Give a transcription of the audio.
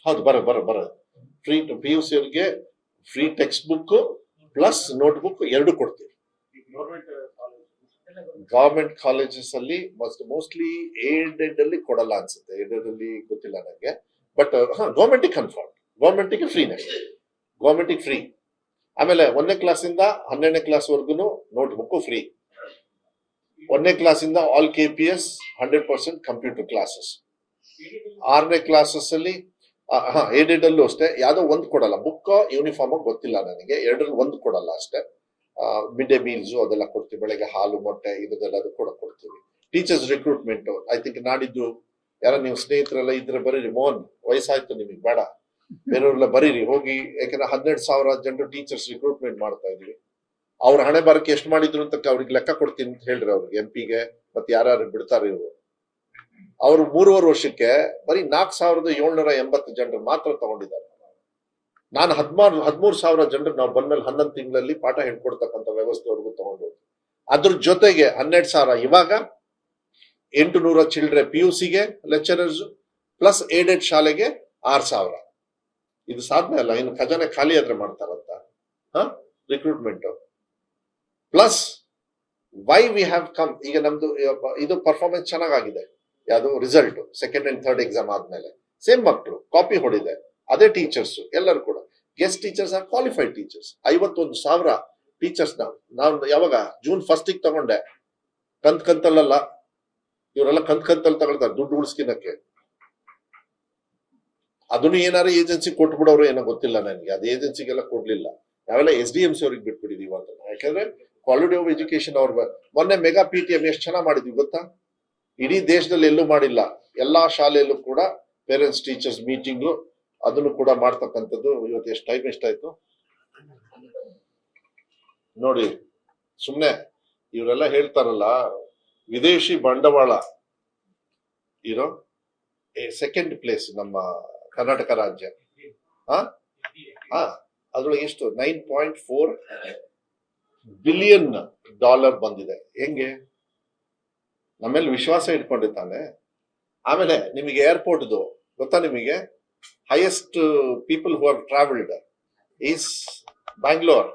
ಹೌದು, ಬರ free PUC ಅವರಿಗೆ free text book plus note book ಎರಡು ಕೊಡ್ತೀವಿ. ಗವರ್ಮೆಂಟ್ ಕಾಲೇಜಸ್ ಅಲ್ಲಿ ಮೋಸ್ಟ್ಲಿ ಏಡೆಡ್ ಅಲ್ಲಿ ಕೊಡಲ್ಲ ಅನ್ಸುತ್ತೆ, ಏಡೆಡ್ ಅಲ್ಲಿ ಗೊತ್ತಿಲ್ಲ ನನಗೆ. ಬಟ್ ಗವರ್ಮೆಂಟ್ ಕನ್ಫರ್ಮ್, ಗವರ್ಮೆಂಟ್ಗೆ ಫ್ರೀನೇ, ಗವರ್ಮೆಂಟ್ ಫ್ರೀ. ಆಮೇಲೆ 1ನೇ ಕ್ಲಾಸಿಂದ 12ನೇ ಕ್ಲಾಸ್ ವರ್ಗು ನೋಟ್ ಬುಕ್ ಫ್ರೀ. 1ನೇ ಕ್ಲಾಸಿಂದ ಆಲ್ KPS 100% ಕಂಪ್ಯೂಟರ್ ಕ್ಲಾಸಸ್. 6ನೇ ಕ್ಲಾಸಸ್ ಅಲ್ಲಿ ಏಡೆಡ್ ಅಲ್ಲೂ ಅಷ್ಟೇ, ಯಾವ್ದೋ ಒಂದು ಕೊಡಲ್ಲ, ಬುಕ್ ಯೂನಿಫಾರ್ಮ್ ಗೊತ್ತಿಲ್ಲ ನನಗೆ, ಎರಡರಲ್ಲಿ ಒಂದು ಕೊಡಲ್ಲ ಅಷ್ಟೇ. ಮಿಡ್ ಡೇ ಮೀಲ್ಸ್ ಅದೆಲ್ಲ ಕೊಡ್ತೀವಿ, ಬೆಳಗ್ಗೆ ಹಾಲು ಮೊಟ್ಟೆ ಇದೆಲ್ಲ ಕೂಡ ಕೊಡ್ತೀವಿ. ಟೀಚರ್ಸ್ ರಿಕ್ರೂಟ್ಮೆಂಟ್ ಐ ಥಿಂಕ್ ನಾಡಿದ್ದು ಯಾರ ನೀವು ಸ್ನೇಹಿತರೆಲ್ಲ ಇದ್ರೆ ಬರೀರಿ. ಮೋಹನ್, ವಯಸ್ಸಾಯ್ತು ನಿಮಗೆ, ಬೇಡ ಬೇರೆಯವ್ರೆಲ್ಲ ಬರೀರಿ ಹೋಗಿ, ಯಾಕಂದ್ರೆ 12,000 ಜನರು ಟೀಚರ್ಸ್ ರಿಕ್ರೂಟ್ಮೆಂಟ್ ಮಾಡ್ತಾ ಇದೀವಿ. ಅವ್ರ ಹಣೆ ಬರಕ್ಕೆ ಎಷ್ಟು ಮಾಡಿದ್ರು ಅಂತ ಅವ್ರಿಗೆ ಲೆಕ್ಕ ಕೊಡ್ತೀನಿ ಅಂತ ಹೇಳ್ರಿ ಅವ್ರಿಗೆ, MP ಗೆ ಮತ್ತೆ ಯಾರು ಬಿಡ್ತಾರೆ ಇವರು. ಅವರು 3.5 ವರ್ಷಕ್ಕೆ ಬರೀ 4,780 ಜನರು ಮಾತ್ರ ತಗೊಂಡಿದ್ದಾರೆ. ನಾನು 13,000 ಜನರು ನಾವು ಬಂದ್ಮೇಲೆ 11 ತಿಂಗಳಲ್ಲಿ ಪಾಠ ಹೇಳ್ಕೊಡ್ತಕ್ಕಂಥ ವ್ಯವಸ್ಥೆವರೆಗೂ ತಗೊಂಡು, ಅದ್ರ ಜೊತೆಗೆ 12,000 ಇವಾಗ 800 ಚಿಲ್ಡ್ರೆ PUCಗೆ ಲೆಕ್ಚರರ್ಸ್ ಪ್ಲಸ್ ಏಡೆಡ್ ಶಾಲೆಗೆ 6,000. ಇದು ಸಾಧನೆ ಅಲ್ಲ, ಇನ್ನು ಖಜಾನೆ ಖಾಲಿ ಆದ್ರೆ ಮಾಡ್ತಾರಂತ recruitment. Plus why we have come, ಈಗ ನಮ್ದು ಇದು ಪರ್ಫಾರ್ಮೆನ್ಸ್ ಚೆನ್ನಾಗಿದೆ. ಯಾವುದು result second and third exam ಆದ್ಮೇಲೆ ಸೇಮ್ ಮಕ್ಕಳು ಕಾಪಿ ಹೊಡಿದೆ, ಅದೇ ಟೀಚರ್ಸ್ ಎಲ್ಲರೂ ಕೂಡ guest teachers are qualified teachers. 51,000 teachers ನಾವು ಯಾವಾಗ June 1st ತಗೊಂಡೆ, ಕಂತಲ್ಲ, ಇವರೆಲ್ಲ ಕಂತಲ್ಲಿ ತಗೊಳ್ತಾರೆ ದುಡ್ಡು ಉಳಿಸ್ಕಿನಕ್ಕೆ. ಅದನ್ನು ಏನಾರು ಏಜೆನ್ಸಿ ಕೊಟ್ಬಿಡೋರು ಏನೋ ಗೊತ್ತಿಲ್ಲ ನನಗೆ, ಅದು ಏಜೆನ್ಸಿಗೆಲ್ಲ ಕೊಡ್ಲಿಲ್ಲ. ನಾವೆಲ್ಲ SDMC ಅವ್ರಿಗೆ ಬಿಟ್ಬಿಟ್ಟಿದೀವಿ ಅಂತ. ಯಾಕಂದ್ರೆ ಕ್ವಾಲಿಟಿ ಆಫ್ ಎಜುಕೇಶನ್ ಅವ್ರ ಮೊನ್ನೆ ಮೆಗಾ PTM ಎಷ್ಟು ಚೆನ್ನಾಗಿ ಮಾಡಿದ್ವಿ ಗೊತ್ತಾ? ಇಡೀ ದೇಶದಲ್ಲಿ ಎಲ್ಲೂ ಮಾಡಿಲ್ಲ. ಎಲ್ಲಾ ಶಾಲೆಯಲ್ಲೂ ಕೂಡ ಪೇರೆಂಟ್ಸ್ ಟೀಚರ್ಸ್ ಮೀಟಿಂಗು ಅದನ್ನು ಕೂಡ ಮಾಡ್ತಕ್ಕಂಥದ್ದು. ಇವತ್ತು ಎಷ್ಟು ಟೈಮ್ ಎಷ್ಟಾಯ್ತು ನೋಡಿ. ಸುಮ್ನೆ ಇವರೆಲ್ಲ ಹೇಳ್ತಾರಲ್ಲ, ವಿದೇಶಿ ಬಂಡವಾಳ ಇರೋ ಸೆಕೆಂಡ್ ಪ್ಲೇಸ್ ನಮ್ಮ ಕರ್ನಾಟಕ ರಾಜ್ಯ. ಅದ್ರೊಳಗೆ ಎಷ್ಟು $9.4 ಬಿಲಿಯನ್ ಬಂದಿದೆ. ಹೆಂಗೆ? ನಮ್ಮೇಲೆ ವಿಶ್ವಾಸ ಇಟ್ಕೊಂಡಿರ್ತಾನೆ. ಆಮೇಲೆ ನಿಮಗೆ ಏರ್ಪೋರ್ಟ್ ಗೊತ್ತಾ? ನಿಮಗೆ highest people who have travelled is Bangalore.